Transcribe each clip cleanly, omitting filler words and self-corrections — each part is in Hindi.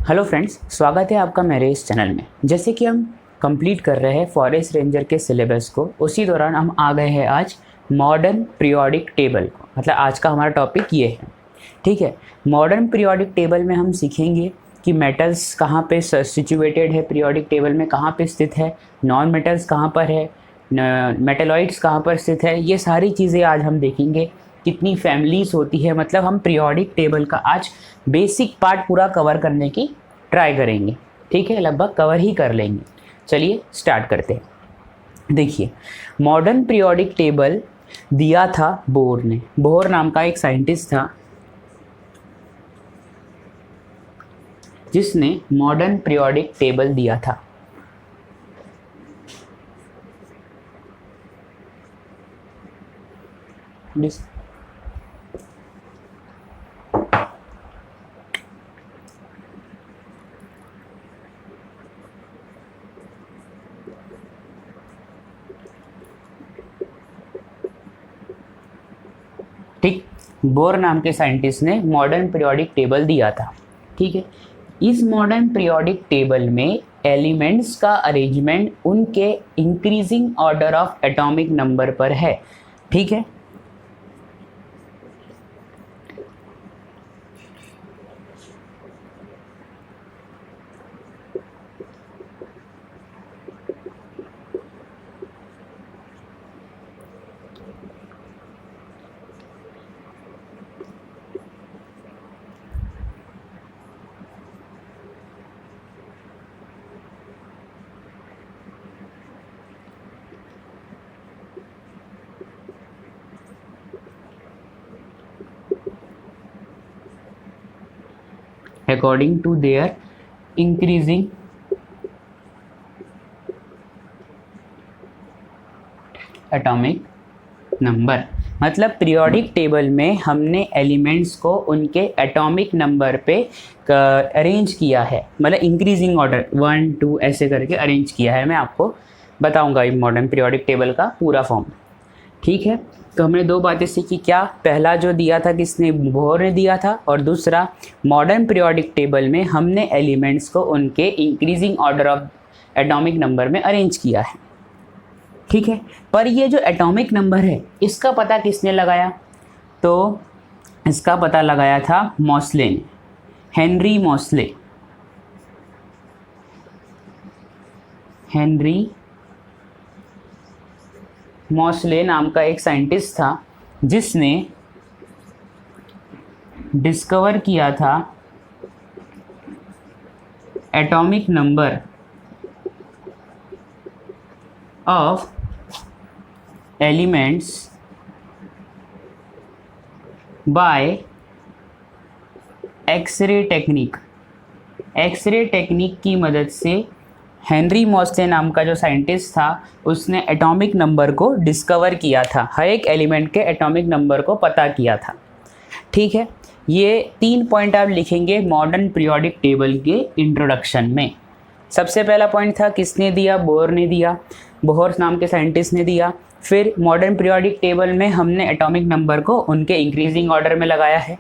हेलो फ्रेंड्स, स्वागत है आपका मेरे इस चैनल में। जैसे कि हम कंप्लीट कर रहे हैं फॉरेस्ट रेंजर के सिलेबस को, उसी दौरान हम आ गए हैं आज मॉडर्न पीरियोडिक टेबल को। मतलब आज का हमारा टॉपिक ये है, ठीक है। मॉडर्न पीरियोडिक टेबल में हम सीखेंगे कि मेटल्स कहाँ पे सिचुएटेड है, पीरियोडिक टेबल में कहाँ पे स्थित है, नॉन मेटल्स कहाँ पर है, मेटेलॉइड्स कहाँ पर स्थित है। ये सारी चीज़ें आज हम देखेंगे। कितनी फैमिलीज होती है, मतलब हम पीरियोडिक टेबल का आज बेसिक पार्ट पूरा कवर करने की ट्राई करेंगे, ठीक है। लगभग कवर ही कर लेंगे। चलिए स्टार्ट करते हैं। देखिए, मॉडर्न पीरियोडिक टेबल दिया था बोर ने। बोर नाम का एक साइंटिस्ट था जिसने मॉडर्न पीरियोडिक टेबल दिया था। ठीक, बोर नाम के साइंटिस्ट ने मॉडर्न पीरियोडिक टेबल दिया था, ठीक है। इस मॉडर्न पीरियोडिक टेबल में एलिमेंट्स का अरेंजमेंट उनके increasing order of atomic number पर है, ठीक है। According to their increasing atomic number. मतलब पीरियोडिक टेबल में हमने एलिमेंट्स को उनके एटॉमिक नंबर पे अरेंज किया है, मतलब इंक्रीजिंग ऑर्डर 1 2 ऐसे करके अरेंज किया है। मैं आपको बताऊंगा ये मॉडर्न पीरियोडिक टेबल का पूरा फॉर्म, ठीक है। तो हमने दो बातें सीखी। क्या? पहला जो दिया था किसने? बोर ने दिया था। और दूसरा, मॉडर्न पीरियोडिक टेबल में हमने एलिमेंट्स को उनके increasing order of atomic number में अरेंज किया है, ठीक है। पर ये जो एटॉमिक नंबर है इसका पता किसने लगाया? तो इसका पता लगाया था मॉसले ने, हेनरी मॉसले। हेनरी मॉसले नाम का एक साइंटिस्ट था जिसने डिस्कवर किया था atomic number of elements by X-ray technique. X-ray technique की मदद से हेनरी मॉसले नाम का जो साइंटिस्ट था उसने एटॉमिक नंबर को डिस्कवर किया था, हर एक एलिमेंट के एटॉमिक नंबर को पता किया था, ठीक है। ये 3 पॉइंट आप लिखेंगे मॉडर्न पीरियोडिक टेबल के इंट्रोडक्शन में। सबसे पहला पॉइंट था किसने दिया? बोर ने दिया, बोहर नाम के साइंटिस्ट ने दिया। फिर मॉडर्न पीरियोडिक टेबल में हमने एटॉमिक नंबर को उनके इंक्रीजिंग ऑर्डर में लगाया है।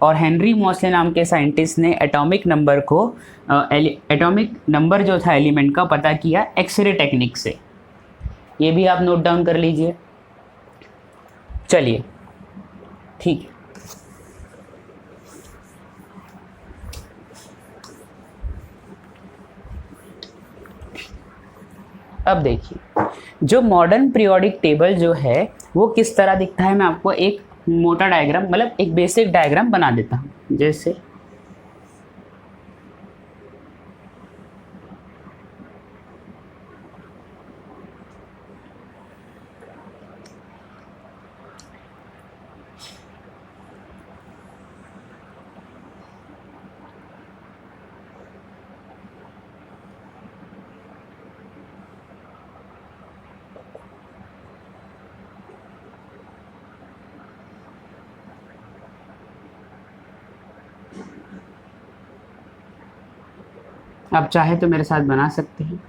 और हेनरी मॉसले नाम के साइंटिस्ट ने एटॉमिक नंबर को एटॉमिक नंबर जो था एलिमेंट का पता किया एक्सरे टेक्निक से। ये भी आप नोट डाउन कर लीजिए। चलिए, ठीक है। अब देखिए, जो मॉडर्न पीरियोडिक टेबल जो है वो किस तरह दिखता है। मैं आपको एक मोटा डायग्राम, मतलब एक बेसिक डायग्राम बना देता हूँ। जैसे आप चाहे तो मेरे साथ बना सकते हैं।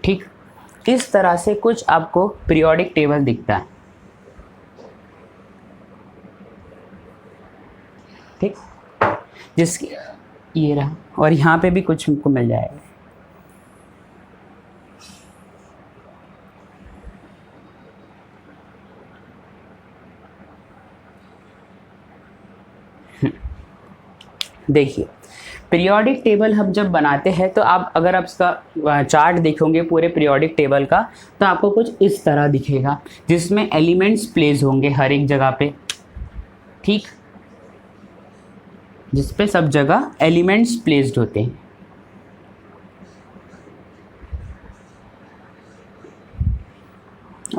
ठीक, इस तरह से कुछ आपको पीरियोडिक टेबल दिखता है। ठीक, जिसकी ये रहा, और यहाँ पे भी कुछ हमको मिल जाएगा। देखिए, पीरियोडिक टेबल हम जब बनाते हैं तो आप अगर आप इसका चार्ट देखोगे पूरे पीरियोडिक टेबल का, तो आपको कुछ इस तरह दिखेगा, जिसमें एलिमेंट्स प्लेस होंगे हर एक जगह पे। ठीक, जिस पे सब जगह एलिमेंट्स प्लेस्ड होते हैं।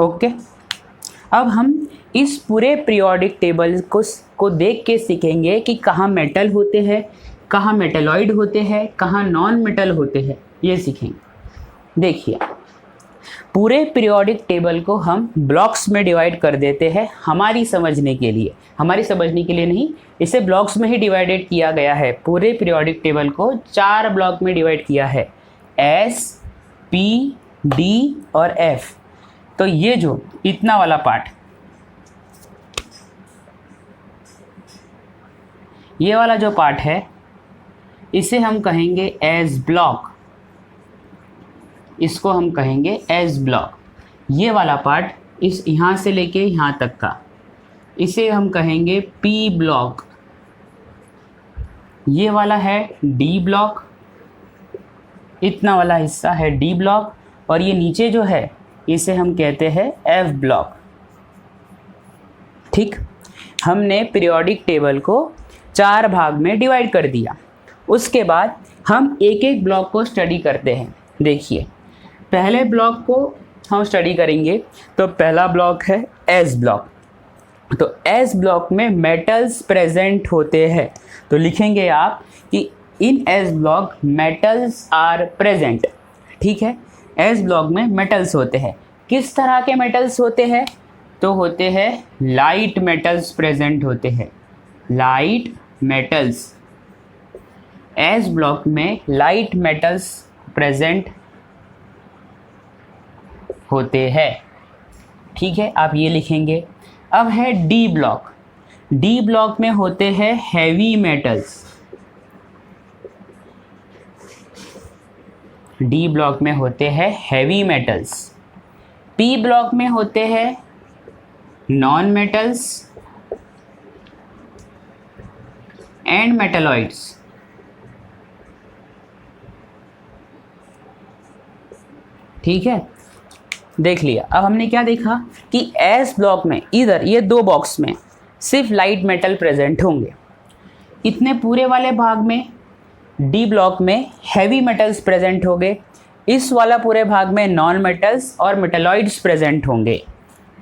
ओके, अब हम इस पूरे पीरियोडिक टेबल को देख के सीखेंगे कि कहाँ मेटल होते हैं, कहाँ मेटलॉइड होते हैं, कहाँ नॉन मेटल होते हैं, ये सीखेंगे। देखिए, पूरे पीरियोडिक टेबल को हम ब्लॉक्स में डिवाइड कर देते हैं हमारी समझने के लिए। हमारी समझने के लिए नहीं, इसे ब्लॉक्स में ही डिवाइडेड किया गया है। पूरे पीरियोडिक टेबल को 4 ब्लॉक में डिवाइड किया है, एस, पी, डी और एफ। तो ये जो इतना वाला पार्ट, ये वाला जो पार्ट है, इसे हम कहेंगे एस ब्लॉक। इसको हम कहेंगे एस ब्लॉक। ये वाला पार्ट, इस यहाँ से लेके यहाँ तक का, इसे हम कहेंगे पी ब्लॉक। ये वाला है डी ब्लॉक, इतना वाला हिस्सा है डी ब्लॉक, और ये नीचे जो है इसे हम कहते हैं एफ ब्लॉक। ठीक, हमने पीरियोडिक टेबल को 4 भाग में डिवाइड कर दिया। उसके बाद हम एक एक ब्लॉक को स्टडी करते हैं। देखिए, पहले ब्लॉक को हम स्टडी करेंगे, तो पहला ब्लॉक है एस ब्लॉक। तो एस ब्लॉक में मेटल्स प्रेजेंट होते हैं, तो लिखेंगे आप कि in S block metals are present. ठीक है, एस ब्लॉक में मेटल्स होते हैं। किस तरह के मेटल्स होते हैं? तो होते हैं लाइट मेटल्स प्रेजेंट होते हैं, लाइट मेटल्स। एस ब्लॉक में लाइट मेटल्स प्रेजेंट होते हैं। ठीक है, आप ये लिखेंगे। अब है डी ब्लॉक। डी ब्लॉक में होते हैं हैवी मेटल्स। डी ब्लॉक में होते हैं हैवी मेटल्स। पी ब्लॉक में होते हैं नॉन मेटल्स एंड मेटलॉइड्स। ठीक है, देख लिया। अब हमने क्या देखा कि एस ब्लॉक में इधर ये 2 बॉक्स में सिर्फ लाइट मेटल प्रेजेंट होंगे। इतने पूरे वाले भाग में डी ब्लॉक में हैवी मेटल्स प्रेजेंट होंगे। इस वाला पूरे भाग में नॉन मेटल्स और मेटलॉइड्स प्रेजेंट होंगे।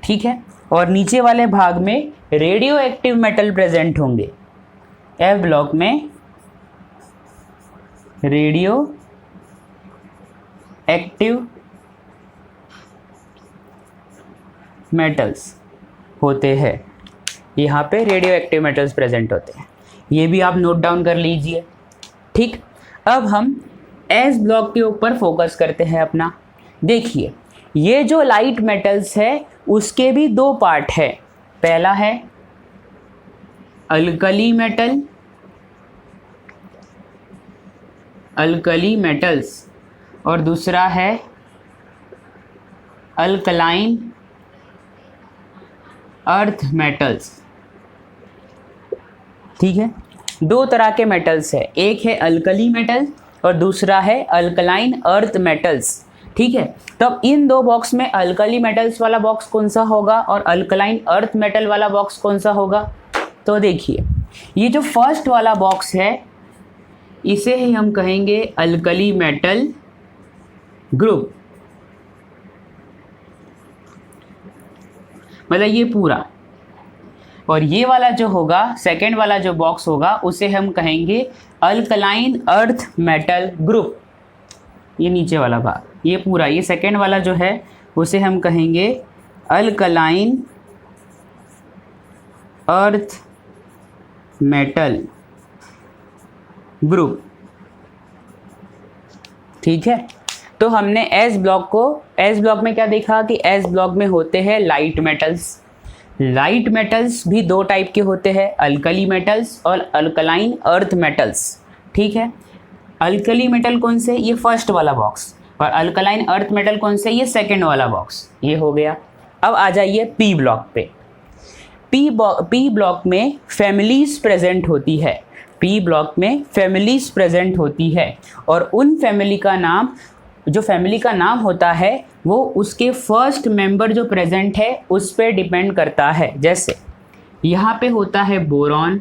ठीक है, और नीचे वाले भाग में रेडियो एक्टिव मेटल प्रेजेंट होंगे। एफ ब्लॉक में रेडियो एक्टिव मेटल्स होते हैं। यहाँ पे रेडियो एक्टिव मेटल्स प्रेजेंट होते हैं, ये भी आप नोट डाउन कर लीजिए। ठीक, अब हम एस ब्लॉक के ऊपर फोकस करते हैं अपना। देखिए, ये जो लाइट मेटल्स है उसके भी 2 पार्ट है। पहला है अल्कली मेटल, अल्कली मेटल्स, और दूसरा है अल्कलाइन अर्थ मेटल्स। ठीक है, 2 तरह के मेटल्स है, एक है अल्कली मेटल और दूसरा है अल्कलाइन अर्थ मेटल्स। ठीक है, तब इन 2 बॉक्स में अल्कली मेटल्स वाला बॉक्स कौन सा होगा और अल्कलाइन अर्थ मेटल वाला बॉक्स कौन सा होगा? तो देखिए, ये जो फर्स्ट वाला बॉक्स है इसे ही हम कहेंगे अल्कली मेटल ग्रुप। मतलब ये पूरा, और ये वाला जो होगा, सेकेंड वाला जो बॉक्स होगा, उसे हम कहेंगे अल्कलाइन अर्थ मेटल ग्रुप। ये नीचे वाला भाग, ये पूरा, ये सेकेंड वाला जो है उसे हम कहेंगे अल्कलाइन अर्थ मेटल ग्रुप। ठीक है, तो हमने एस ब्लॉक में क्या देखा कि एस ब्लॉक में होते हैं लाइट मेटल्स। लाइट मेटल्स भी दो टाइप के होते हैं, अल्कली मेटल्स और अल्कलाइन अर्थ मेटल्स। ठीक है, अल्कली मेटल कौन से, ये फर्स्ट वाला बॉक्स, और अल्कलाइन अर्थ मेटल कौन से, ये सेकंड वाला बॉक्स। ये हो गया। अब आ जाइए पी ब्लॉक पे। पी ब्लॉक में फैमिलीज प्रेजेंट होती है। पी ब्लॉक में फैमिलीज प्रेजेंट होती है और उन फैमिली का नाम, जो फैमिली का नाम होता है वो उसके फर्स्ट मेंबर जो प्रेजेंट है उस पर डिपेंड करता है। जैसे यहाँ पे होता है बोरॉन,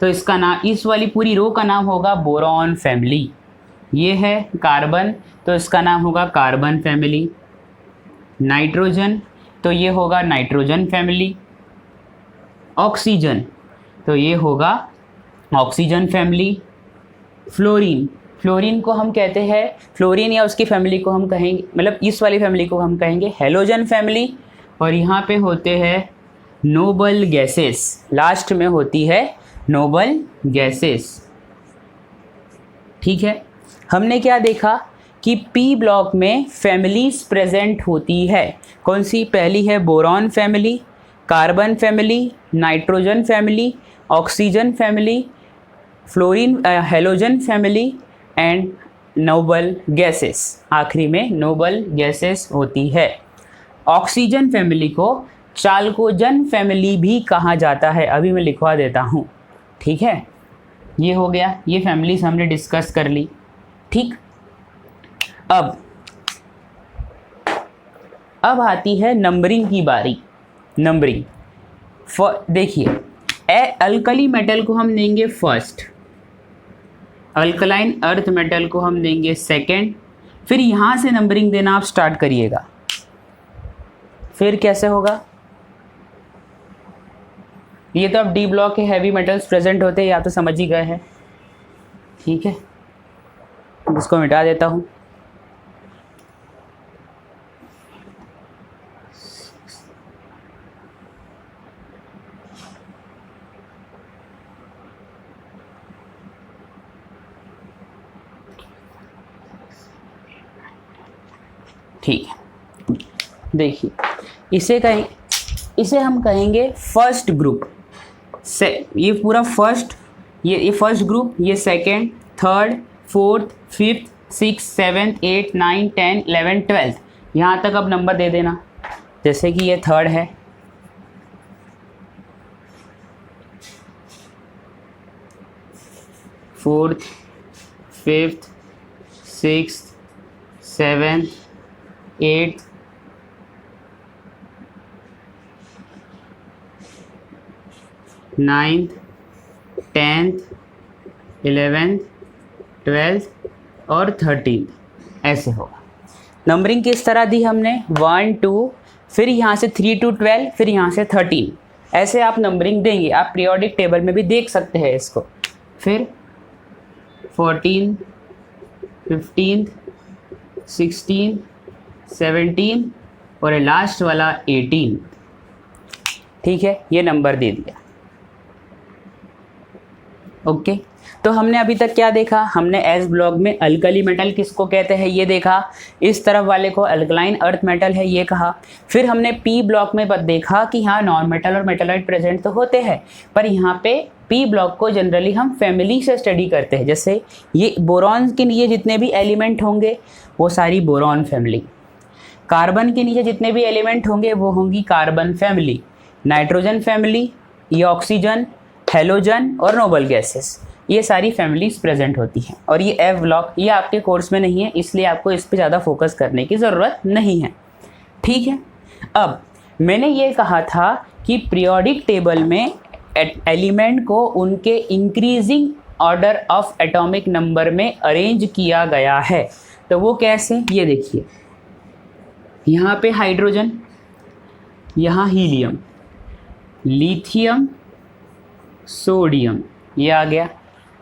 तो इसका नाम, इस वाली पूरी रो का नाम होगा बोरॉन फैमिली। ये है कार्बन, तो इसका नाम होगा कार्बन फैमिली। नाइट्रोजन, तो ये होगा नाइट्रोजन फैमिली। ऑक्सीजन, तो ये होगा ऑक्सीजन फैमिली। फ्लोरीन को हम कहते हैं, फ्लोरीन या उसकी फैमिली को हम कहेंगे, मतलब इस वाली फैमिली को हम कहेंगे हेलोजन फैमिली। और यहाँ पे होते हैं नोबल गैसेस, लास्ट में होती है नोबल गैसेस। ठीक है, हमने क्या देखा कि पी ब्लॉक में फैमिलीज प्रेजेंट होती है। कौन सी, पहली है boron family, carbon family, nitrogen family, oxygen family, fluorine halogen family and noble gases. आखिरी में नोबल गैसेस होती है। ऑक्सीजन फैमिली को चाल्कोजन फैमिली भी कहा जाता है, अभी मैं लिखवा देता हूँ। ठीक है, ये हो गया, ये फैमिलीज हमने डिस्कस कर ली। ठीक, अब आती है नंबरिंग की बारी। नंबरिंग देखिए, अल्कली मेटल को हम देंगे फर्स्ट, अल्कलाइन अर्थ मेटल को हम देंगे सेकंड, फिर यहाँ से नंबरिंग देना आप स्टार्ट करिएगा। फिर कैसे होगा, ये तो अब डी ब्लॉक के हैवी मेटल्स प्रेजेंट होते हैं, या तो समझ ही गए हैं। ठीक है, इसको मिटा देता हूँ। ठीक है, देखिए इसे हम कहेंगे फर्स्ट ग्रुप से। ये पूरा फर्स्ट, ये फर्स्ट ग्रुप, ये second, third, fourth, fifth, six, seventh, eight, 9, 10, 11, 12, यहाँ तक अब नंबर दे देना। जैसे कि ये थर्ड है, fourth, fifth, sixth, seventh, eighth, ninth, 10th, 11th, 12th और 13th, ऐसे होगा। नंबरिंग किस तरह दी हमने, 1 2, फिर यहाँ से 3 to 12, फिर यहाँ से 13, ऐसे आप नंबरिंग देंगे। आप पीरियोडिक टेबल में भी देख सकते हैं इसको। फिर 14, 15, 16, 17 और लास्ट वाला 18। ठीक है, ये नंबर दे दिया। ओके, तो हमने अभी तक क्या देखा, हमने एस ब्लॉक में अल्कली मेटल किसको कहते हैं ये देखा, इस तरफ वाले को अल्कलाइन अर्थ मेटल है ये कहा। फिर हमने पी ब्लॉक में देखा कि हाँ नॉन मेटल और मेटालॉइड प्रेजेंट तो होते हैं, पर यहाँ पे पी ब्लॉक को जनरली हम फैमिली से स्टडी करते हैं। जैसे ये बोरॉन के नीचे जितने भी एलिमेंट होंगे वो सारी बोरॉन फैमिली, कार्बन के नीचे जितने भी एलिमेंट होंगे वो होंगी कार्बन फैमिली, नाइट्रोजन फैमिली, ये ऑक्सीजन, हेलोजन और नोबल गैसेस, ये सारी फैमिलीज प्रेजेंट होती हैं। और ये एफ ब्लॉक, ये आपके कोर्स में नहीं है, इसलिए आपको इस पे ज़्यादा फोकस करने की ज़रूरत नहीं है। ठीक है, अब मैंने ये कहा था कि पीरियोडिक टेबल में एलिमेंट को उनके increasing order of atomic number में अरेंज किया गया है। तो वो कैसे, ये देखिए, यहाँ पे हाइड्रोजन, यहाँ हीलियम, लिथियम, सोडियम, ये आ गया।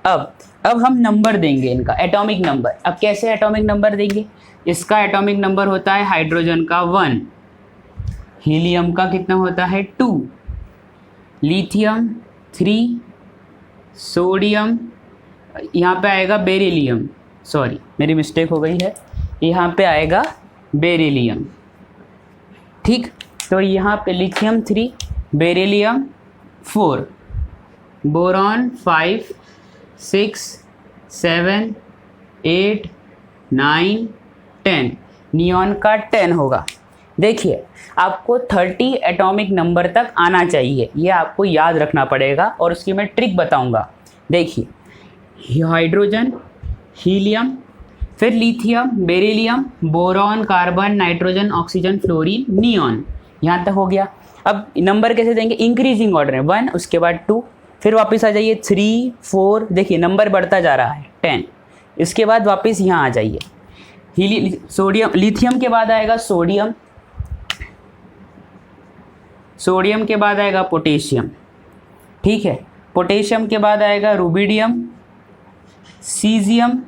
अब हम नंबर देंगे इनका, एटॉमिक नंबर। अब कैसे एटॉमिक नंबर देंगे, इसका एटॉमिक नंबर होता है हाइड्रोजन का 1, हीलियम का कितना होता है 2, लिथियम 3, सोडियम, यहाँ पे आएगा बेरिलियम सॉरी मेरी मिस्टेक हो गई है, यहाँ पे आएगा बेरिलियम। ठीक, तो यहाँ पे लिथियम 3, बेरिलियम 4, बोरॉन 5, 6, 7, 8, 9, 10, नियॉन का 10 होगा। देखिए आपको 30 एटॉमिक नंबर तक आना चाहिए, ये आपको याद रखना पड़ेगा और उसकी मैं ट्रिक बताऊंगा। देखिए हाइड्रोजन, हीलियम, फिर lithium, beryllium, boron, carbon, nitrogen, oxygen, fluorine, neon, यहाँ तक हो गया। अब नंबर कैसे देंगे, इंक्रीजिंग ऑर्डर में, 1 उसके बाद 2, फिर वापस आ जाइए 3, 4, देखिए नंबर बढ़ता जा रहा है 10, इसके बाद वापस यहाँ आ जाइए। सोडियम, लिथियम के बाद आएगा सोडियम, सोडियम के बाद आएगा पोटेशियम, ठीक है, पोटेशियम के बाद आएगा रुबिडियम, सीजियम,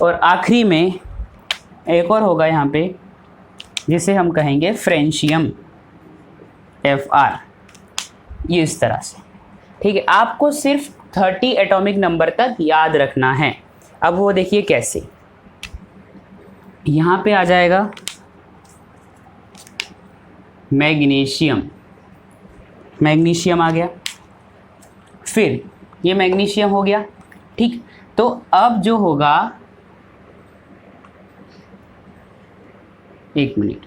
और आखिरी में एक और होगा यहाँ पे जिसे हम कहेंगे फ्रेंशियम, Fr, ये इस तरह से। ठीक है, आपको सिर्फ 30 एटॉमिक नंबर तक याद रखना है। अब वो देखिए कैसे, यहाँ पे आ जाएगा मैग्नीशियम, मैग्नीशियम आ गया, फिर ये मैग्नीशियम हो गया। ठीक, तो अब जो होगा, एक मिनट,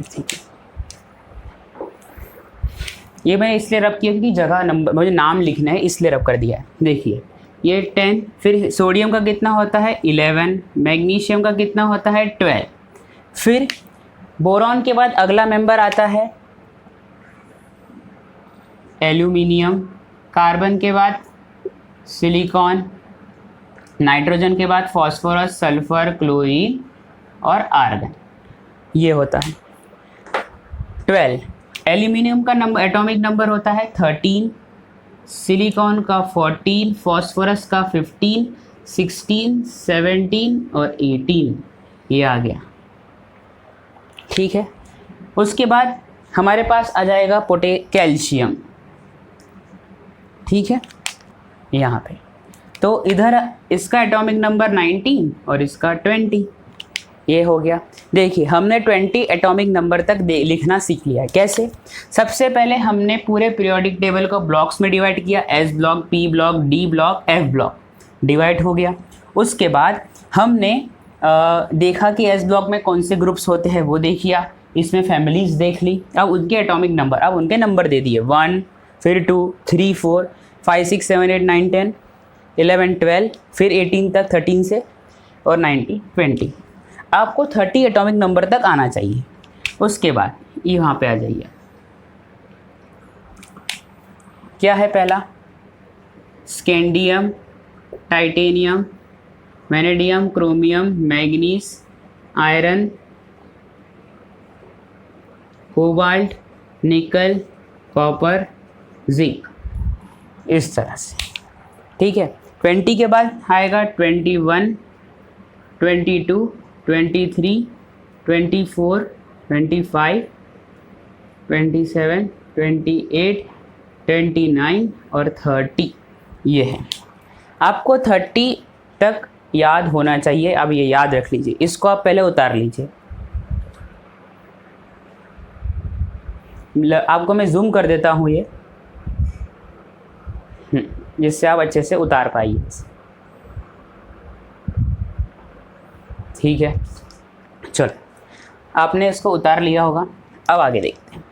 ठीक है, ये मैंने इसलिए रब किया क्योंकि जगह नंबर मुझे नाम लिखना है इसलिए रब कर दिया है। देखिए ये 10, फिर सोडियम का कितना होता है 11, मैग्नीशियम का कितना होता है 12, फिर बोरॉन के बाद अगला मेंबर आता है एल्यूमिनियम, कार्बन के बाद सिलिकॉन, नाइट्रोजन के बाद फॉस्फोरस, सल्फर, क्लोरीन और आर्गन, ये होता है 12। एल्यूमिनियम का नंबर एटॉमिक नंबर होता है 13, सिलिकॉन का 14, फॉस्फोरस का 15, 16, 17 और 18, ये आ गया। ठीक है, उसके बाद हमारे पास आ जाएगा कैल्शियम, ठीक है, यहाँ पे तो इधर इसका एटॉमिक नंबर 19 और इसका 20, ये हो गया। देखिए हमने 20 एटॉमिक नंबर तक लिखना सीख लिया है। कैसे, सबसे पहले हमने पूरे पीरियोडिक टेबल को ब्लॉक्स में डिवाइड किया, S block, P block, D block, F block divide हो गया। उसके बाद हमने देखा कि एस ब्लॉक में कौन से ग्रुप्स होते हैं वो देखिया, इसमें फैमिलीज देख ली, अब उनके एटॉमिक नंबर, अब उनके नंबर दे दिए 1, फिर 2, 3, 4, 5, 6, 7, 8, 9, 10, 11, 12, फिर 18 तक, 13 से और 19, 20। आपको 30 एटॉमिक नंबर तक आना चाहिए। उसके बाद यहाँ पे आ जाइए, क्या है पहला, scandium, titanium, vanadium, chromium, manganese, iron, cobalt, निकल, कॉपर, जिंक, इस तरह से। ठीक है, 20 के बाद आएगा 21, 22, 23, 24, 25, 27, 28, 29 और 30, ये है। आपको 30 तक याद होना चाहिए। अब ये याद रख लीजिए, इसको आप पहले उतार लीजिए। आपको मैं जूम कर देता हूँ ये, जिससे आप अच्छे से उतार पाइए। ठीक है, चलो आपने इसको उतार लिया होगा। अब आगे देखते हैं।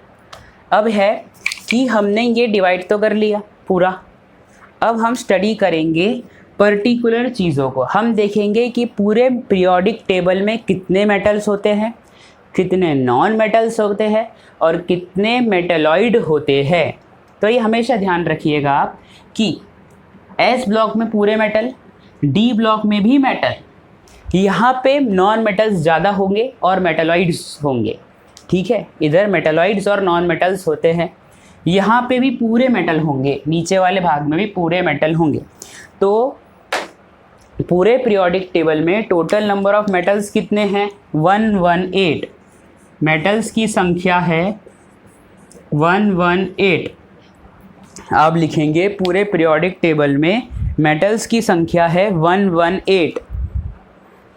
अब है कि हमने ये डिवाइड तो कर लिया पूरा, अब हम स्टडी करेंगे पर्टिकुलर चीज़ों को। हम देखेंगे कि पूरे पीरियोडिक टेबल में कितने मेटल्स होते हैं, कितने नॉन मेटल्स होते हैं और कितने मेटलॉइड होते हैं। तो ये हमेशा ध्यान रखिएगा आप कि एस ब्लॉक में पूरे मेटल, डी ब्लॉक में भी मेटल, यहाँ पे नॉन मेटल्स ज़्यादा होंगे और मेटलॉइड्स होंगे। ठीक है, इधर मेटलॉइड्स और नॉन मेटल्स होते हैं, यहाँ पे भी पूरे मेटल होंगे, नीचे वाले भाग में भी पूरे मेटल होंगे। तो पूरे पीरियोडिक टेबल में टोटल नंबर ऑफ मेटल्स कितने हैं 118। मेटल्स की संख्या है 118। आप लिखेंगे पूरे पीरियोडिक टेबल में मेटल्स की संख्या है 118।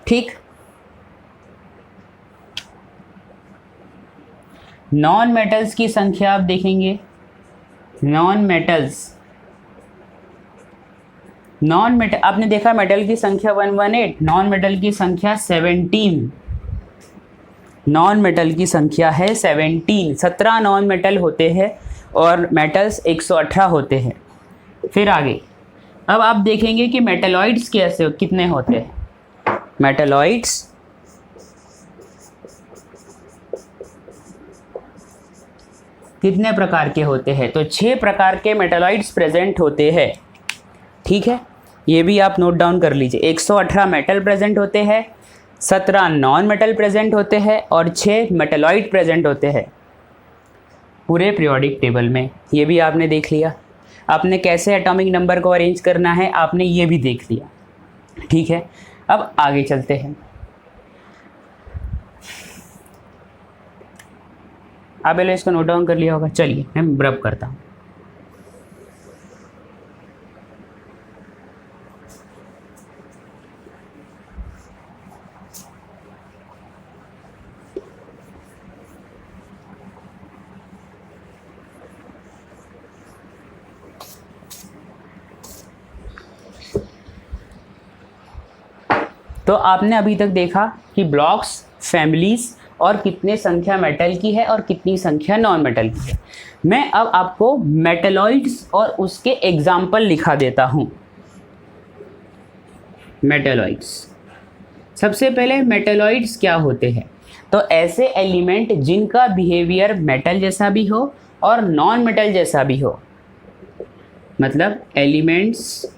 ठीक। नॉन मेटल्स की संख्या आप देखेंगे, नॉन मेटल आपने देखा मेटल की संख्या 118, नॉन मेटल की संख्या 17। नॉन मेटल की संख्या है 17 नॉन मेटल होते हैं और मेटल्स 118 होते हैं। फिर आगे अब आप देखेंगे कि मेटलॉइड्स कैसे कितने होते हैं। मेटलॉइड्स कितने प्रकार के होते हैं, तो 6 प्रकार के मेटलॉइड्स प्रेजेंट होते हैं। ठीक है, ये भी आप नोट डाउन कर लीजिए। 118 मेटल प्रेजेंट होते हैं, 17 नॉन मेटल प्रेजेंट होते हैं और 6 मेटलॉइड प्रेजेंट होते हैं पूरे पीरियोडिक टेबल में। ये भी आपने देख लिया। आपने कैसे एटॉमिक नंबर को अरेंज करना है आपने ये भी देख लिया। ठीक है, अब आगे चलते हैं। आप पहले इसको नोट डाउन कर लिया होगा। चलिए मैं रब करता हूँ। तो आपने अभी तक देखा कि ब्लॉक्स, फैमिलीज और कितने संख्या मेटल की है और कितनी संख्या नॉन मेटल की है। मैं अब आपको मेटलॉइड्स और उसके एग्जाम्पल लिखा देता हूँ। मेटलॉइड्स, सबसे पहले मेटलॉइड्स क्या होते हैं, तो ऐसे एलिमेंट जिनका बिहेवियर मेटल जैसा भी हो और नॉन मेटल जैसा भी हो। मतलब elements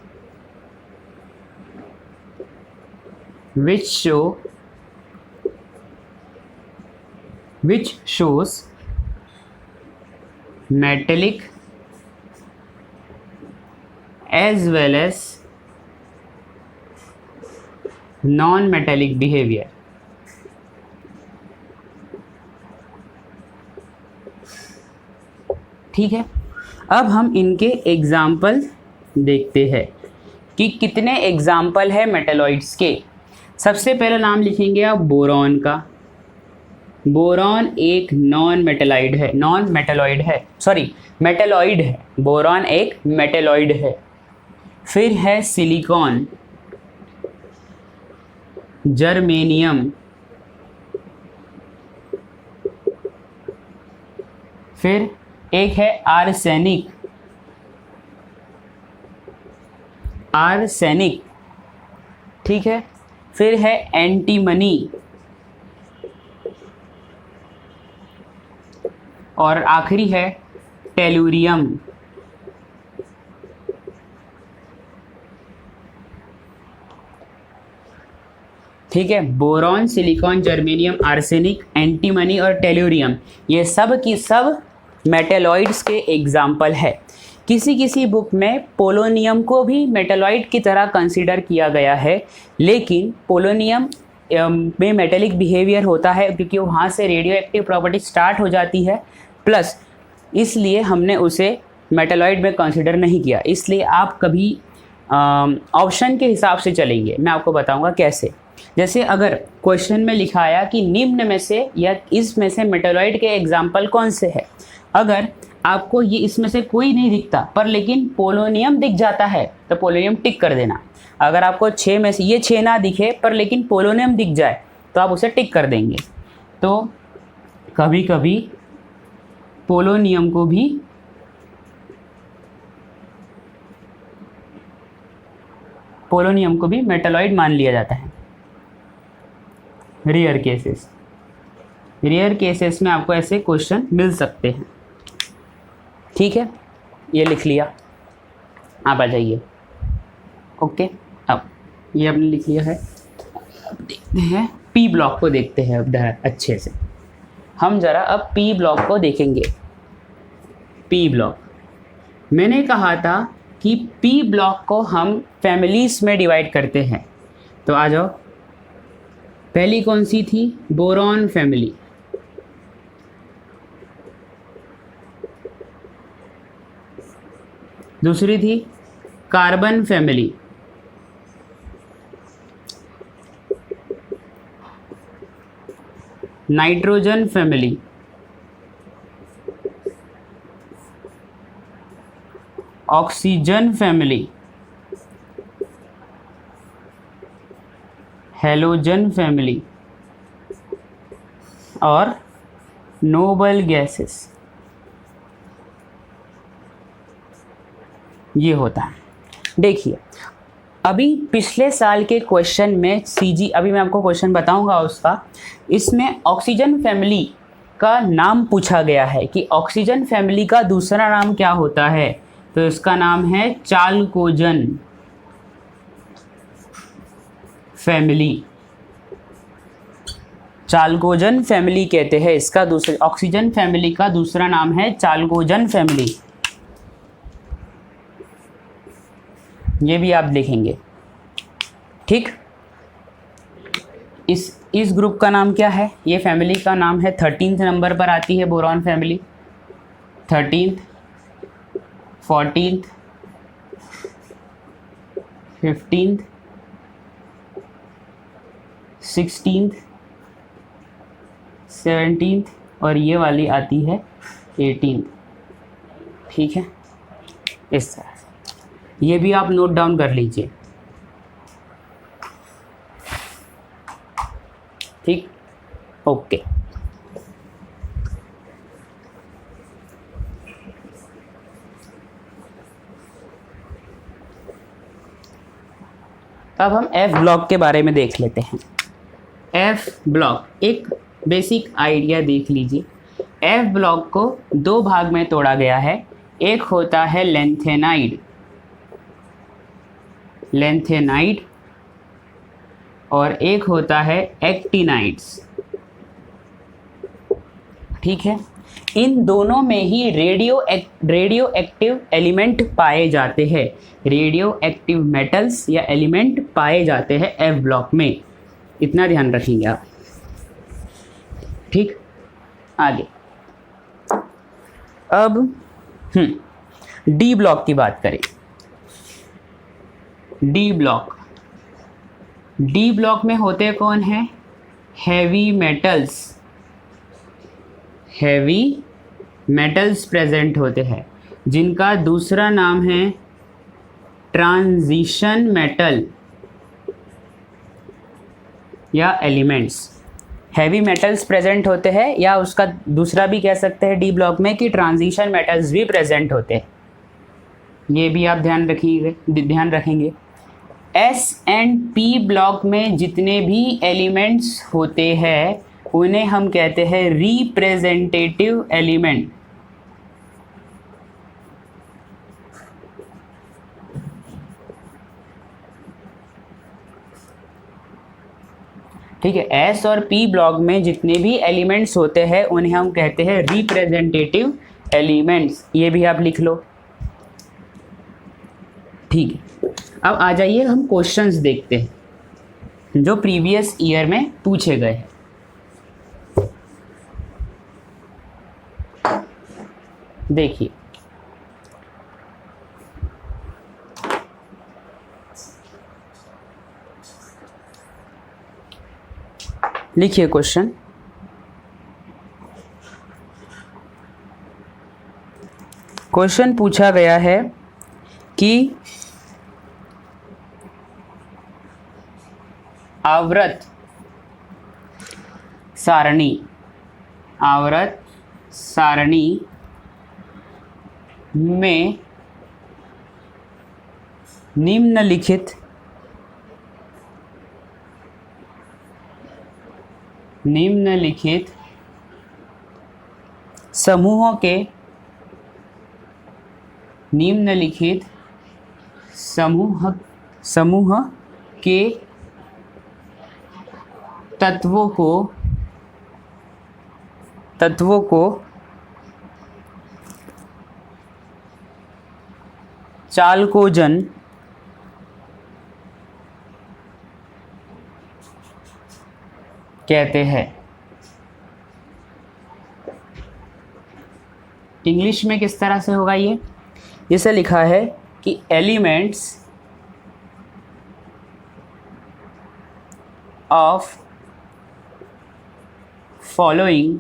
which shows metallic as well as non-metallic behavior। ठीक है, अब हम इनके एग्जाम्पल देखते हैं कि कितने एग्जाम्पल है मेटलॉइड्स के। सबसे पहला नाम लिखेंगे आप बोरॉन का। बोरॉन एक मेटलॉइड है। बोरॉन एक मेटलॉइड है। फिर है सिलिकॉन, जर्मेनियम, फिर एक है आर्सेनिक। ठीक है, फिर है एंटीमनी और आखिरी है टेलुरियम। ठीक है, boron, silicon, germanium, arsenic, antimony और टेलुरियम, ये सब की सब मेटलॉइड्स के एग्जाम्पल है। किसी किसी बुक में पोलोनियम को भी मेटलॉइड की तरह कंसीडर किया गया है, लेकिन पोलोनियम में मेटेलिक बिहेवियर होता है क्योंकि वहाँ से रेडियो एक्टिव प्रॉपर्टी स्टार्ट हो जाती है, प्लस इसलिए हमने उसे मेटलॉइड में कंसीडर नहीं किया। इसलिए आप कभी ऑप्शन के हिसाब से चलेंगे। मैं आपको बताऊंगा कैसे। जैसे अगर क्वेश्चन में लिखा आया कि निम्न में से या इसमें से मेटलॉइड के एग्जाम्पल कौन से है, अगर आपको ये इसमें से कोई नहीं दिखता पर लेकिन पोलोनियम दिख जाता है तो पोलोनियम टिक कर देना। अगर आपको 6 में से ये 6 ना दिखे पर लेकिन पोलोनियम दिख जाए तो आप उसे टिक कर देंगे। तो कभी कभी पोलोनियम को भी मेटलॉइड मान लिया जाता है। रेयर केसेस में आपको ऐसे क्वेश्चन मिल सकते हैं। ठीक है, ये लिख लिया, आप आ जाइए। ओके, अब ये आपने लिख लिया है। अब देखते हैं पी ब्लॉक को, देखते हैं अब अच्छे से। हम ज़रा अब पी ब्लॉक को देखेंगे। पी ब्लॉक, मैंने कहा था कि पी ब्लॉक को हम फैमिलीज़ में डिवाइड करते हैं। तो आ जाओ, पहली कौन सी थी, बोरॉन फैमिली। दूसरी थी carbon family, nitrogen family, oxygen family, halogen family और नोबल गैसेस। ये होता है। देखिए अभी पिछले साल के क्वेश्चन में सीजी, अभी मैं आपको क्वेश्चन बताऊंगा उसका, इसमें ऑक्सीजन फैमिली का नाम पूछा गया है कि ऑक्सीजन फैमिली का दूसरा नाम क्या होता है, तो इसका नाम है चाल्कोजन फैमिली। चाल्कोजन फैमिली कहते हैं इसका, दूसरे ऑक्सीजन फैमिली का दूसरा नाम है चाल्कोजन फैमिली। ये भी आप लिखेंगे, ठीक। इस ग्रुप का नाम क्या है, ये फैमिली का नाम है 13th नंबर पर आती है boron family. 13th, 14th, 15th, 16th, 17th और ये वाली आती है 18th। ठीक है, इस तरह से ये भी आप नोट डाउन कर लीजिए, ठीक। ओके, अब हम एफ ब्लॉक के बारे में देख लेते हैं। एफ ब्लॉक एक बेसिक आइडिया देख लीजिए। एफ ब्लॉक को दो भाग में तोड़ा गया है। एक होता है लेंथेनाइड, और एक होता है एक्टिनाइड्स। ठीक है, इन दोनों में ही रेडियो एक्टिव एलिमेंट पाए जाते हैं, रेडियो एक्टिव मेटल्स या एलिमेंट पाए जाते हैं एफ ब्लॉक में। इतना ध्यान रखेंगे आप, ठीक। आगे अब डी ब्लॉक की बात करें। डी ब्लॉक में होते कौन हैं? हैवी मेटल्स प्रेजेंट होते हैं, जिनका दूसरा नाम है ट्रांजिशन मेटल या एलिमेंट्स। हैवी मेटल्स प्रेजेंट होते हैं, या उसका दूसरा भी कह सकते हैं डी ब्लॉक में कि ट्रांजिशन मेटल्स भी प्रेजेंट होते हैं। ये भी आप ध्यान रखेंगे। एस एंड पी ब्लॉक में जितने भी एलिमेंट्स होते हैं उन्हें हम कहते हैं रिप्रेजेंटेटिव एलिमेंट। ठीक है, एस और पी ब्लॉक में जितने भी एलिमेंट्स होते हैं उन्हें हम कहते हैं रिप्रेजेंटेटिव एलिमेंट्स। ये भी आप लिख लो, ठीक है। अब आ जाइए हम क्वेश्चंस देखते हैं जो प्रीवियस ईयर में पूछे गए हैं। देखिए लिखिए क्वेश्चन। क्वेश्चन पूछा गया है कि आवर्त सारणी में निम्नलिखित समूह के तत्वों को चाल्कोजन कहते हैं। इंग्लिश में किस तरह से होगा ये? जैसे लिखा है कि elements of following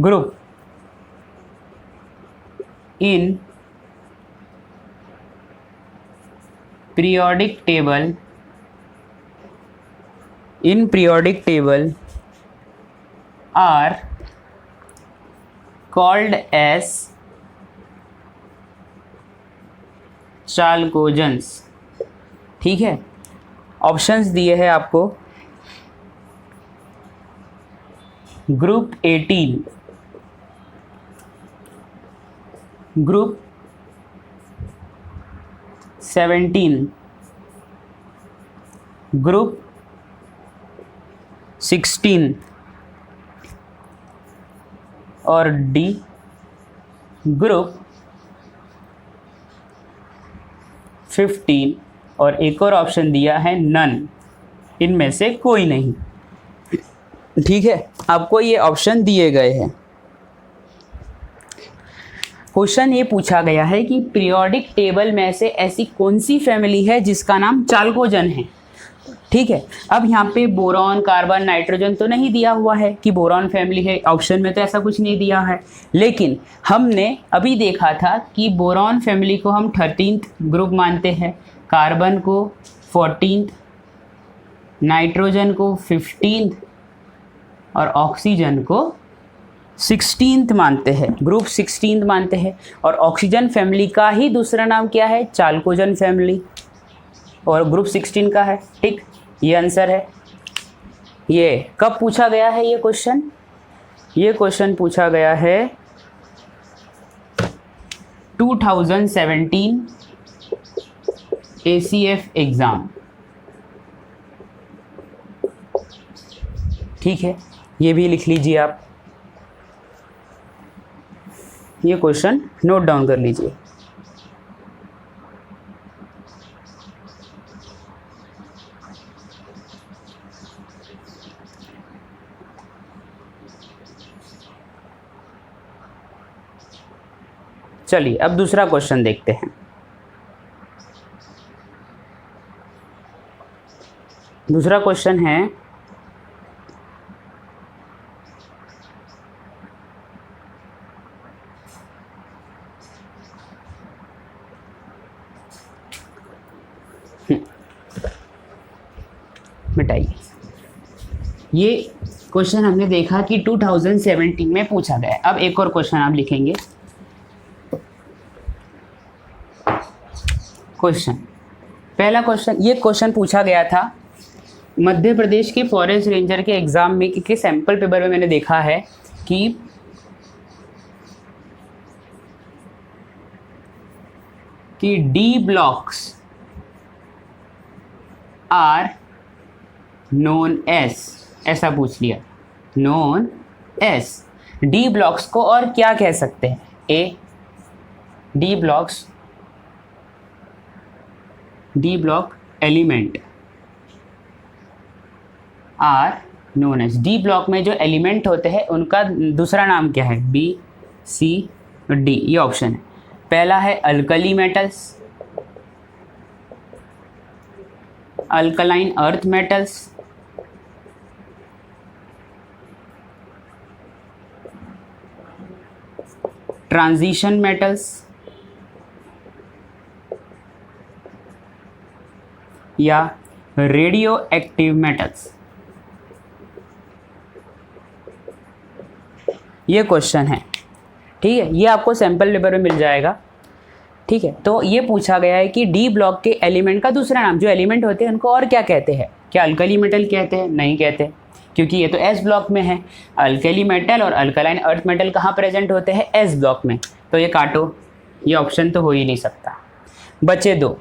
group in periodic table are called as चालकोजेंस। ठीक है, ऑप्शंस दिए हैं आपको। ग्रुप 18, ग्रुप 17, ग्रुप 16 और डी ग्रुप 15, और एक और ऑप्शन दिया है नन, इनमें से कोई नहीं। ठीक है, आपको ये ऑप्शन दिए गए हैं। क्वेश्चन ये पूछा गया है कि पीरियोडिक टेबल में से ऐसी कौन सी फैमिली है जिसका नाम चालकोजन है। ठीक है, अब यहाँ पे बोरॉन, कार्बन, नाइट्रोजन तो नहीं दिया हुआ है कि बोरॉन फैमिली है, ऑप्शन में तो ऐसा कुछ नहीं दिया है। लेकिन हमने अभी देखा था कि बोरॉन फैमिली को हम 13th ग्रुप मानते हैं, कार्बन को 14th, नाइट्रोजन को 15th और ऑक्सीजन को 16th मानते हैं, ग्रुप 16th मानते हैं। और ऑक्सीजन फैमिली का ही दूसरा नाम क्या है? चालकोजन फैमिली, और ग्रुप 16 का है। ठीक, ये आंसर है। ये कब पूछा गया है ये क्वेश्चन? ये क्वेश्चन पूछा गया है 2017 ACF एग्ज़ाम। ठीक है, ये भी लिख लीजिए आप, ये क्वेश्चन नोट डाउन कर लीजिए। चलिए अब दूसरा क्वेश्चन देखते हैं। दूसरा क्वेश्चन है मिटाइए। ये क्वेश्चन हमने देखा कि 2017 में पूछा गया है। अब एक और क्वेश्चन आप लिखेंगे। क्वेश्चन, पहला क्वेश्चन, ये क्वेश्चन पूछा गया था मध्य प्रदेश के फॉरेस्ट रेंजर के एग्जाम में, क्योंकि सैंपल पेपर में मैंने देखा है कि D blocks are known as, ऐसा पूछ लिया, नोन एस। डी ब्लॉक्स को और क्या कह सकते हैं? A, D block element are known as. D block में जो एलिमेंट होते हैं उनका दूसरा नाम क्या है? बी, सी, डी, ये ऑप्शन है। पहला है alkali metals, alkaline earth metals, transition metals या रेडियो एक्टिव मेटल्स। ये क्वेश्चन है। ठीक है, ये आपको सैंपल पेपर में मिल जाएगा। ठीक है, तो ये पूछा गया है कि डी ब्लॉक के एलिमेंट का दूसरा नाम, जो एलिमेंट होते हैं उनको और क्या कहते हैं? क्या अल्कली मेटल कहते हैं? नहीं कहते, क्योंकि ये तो एस ब्लॉक में है। अल्कली मेटल और अल्कलाइन अर्थ मेटल कहाँ प्रेजेंट होते हैं? एस ब्लॉक में। तो ये काटो, ये ऑप्शन तो हो ही नहीं सकता। बचे दो,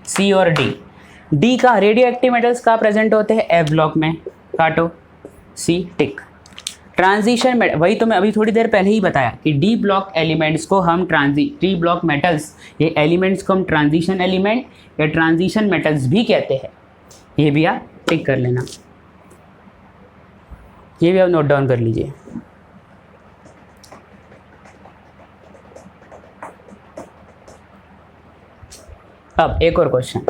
सी और डी। डी का रेडियो एक्टिव मेटल्स कहाँ प्रेजेंट होते हैं? एफ ब्लॉक में, काटो, सी, टिक। ट्रांजिशन मेटल, वही तो मैं अभी थोड़ी देर पहले ही बताया कि डी ब्लॉक एलिमेंट्स को हम डी ब्लॉक मेटल्स, ये एलिमेंट्स को हम ट्रांजिशन एलिमेंट या ट्रांजिशन मेटल्स भी कहते हैं। ये भी आप टिक कर लेना, ये भी आप नोट डाउन कर लीजिए। अब एक और question,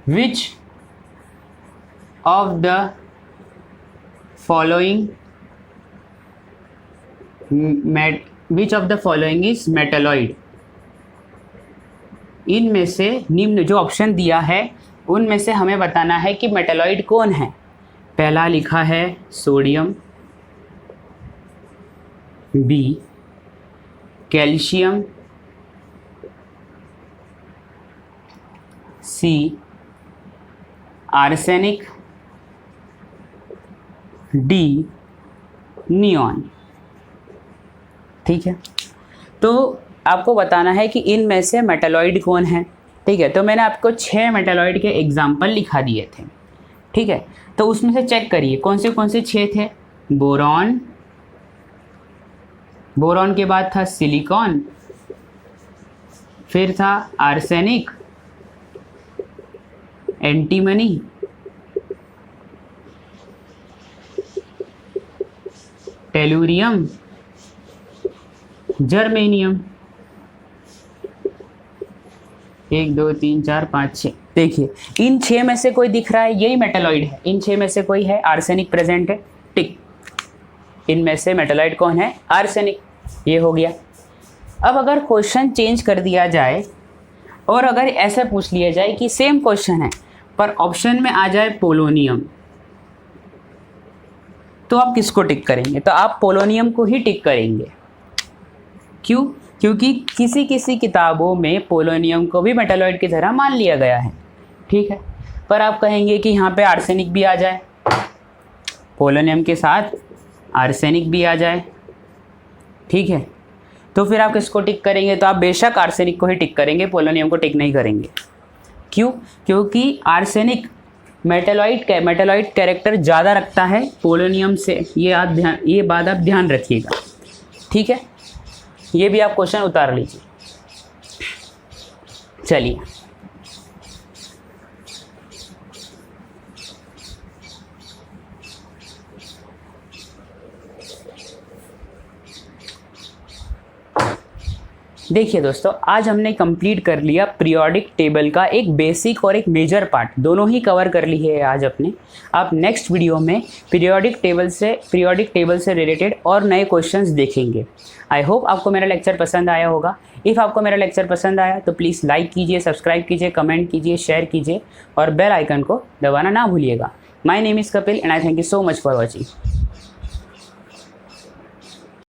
which of the following is metalloid. इनमें से निम्न जो ऑप्शन दिया है उनमें से हमें बताना है कि मेटलॉइड कौन है। पहला लिखा है सोडियम, बी कैल्शियम, सी आर्सेनिक, डी नियॉन। ठीक है, तो आपको बताना है कि इनमें से मेटलॉइड कौन है। ठीक है, तो मैंने आपको 6 मेटलॉइड के एग्जाम्पल लिखा दिए थे। ठीक है, तो उसमें से चेक करिए कौन से 6 थे। बोरॉन, बोरॉन के बाद था सिलिकॉन, फिर था आर्सेनिक, एंटीमनी, टेलुरियम, जर्मेनियम। 1 2 3 4 5 6। देखिए इन 6 में से कोई दिख रहा है, यही मेटलॉइड है। इन 6 में से कोई है, आर्सेनिक प्रेजेंट है, टिक। इनमें से मेटलॉइड कौन है? आर्सेनिक। ये हो गया। अब अगर क्वेश्चन चेंज कर दिया जाए और अगर ऐसे पूछ लिया जाए कि सेम क्वेश्चन है पर ऑप्शन में आ जाए पोलोनियम, तो आप किसको टिक करेंगे? तो आप पोलोनियम को ही टिक करेंगे। क्यों? क्योंकि किसी किसी किताबों में पोलोनियम को भी मेटलॉइड की तरह मान लिया गया है। ठीक है, पर आप कहेंगे कि यहाँ पे आर्सेनिक भी आ जाए, पोलोनियम के साथ आर्सेनिक भी आ जाए। ठीक है, तो फिर आप किसको टिक करेंगे? तो आप बेशक आर्सेनिक को ही टिक करेंगे, पोलोनियम को टिक नहीं करेंगे। क्यों? क्योंकि आर्सेनिक मेटलॉइड कैरेक्टर ज़्यादा रखता है पोलोनियम से। ये बात आप ध्यान रखिएगा। ठीक है, ये भी आप क्वेश्चन उतार लीजिए। चलिए देखिए दोस्तों, आज हमने कंप्लीट कर लिया पीरियोडिक टेबल का एक बेसिक और एक मेजर पार्ट, दोनों ही कवर कर ली है आज अपने। आप नेक्स्ट वीडियो में पीरियोडिक टेबल से रिलेटेड और नए क्वेश्चंस देखेंगे। आई होप आपको मेरा लेक्चर पसंद आया होगा। इफ़ आपको मेरा लेक्चर पसंद आया तो प्लीज़ लाइक कीजिए, सब्सक्राइब कीजिए, कमेंट कीजिए, शेयर कीजिए और बेल आइकन को दबाना ना भूलिएगा। My name is Kapil and I thank you so much for watching.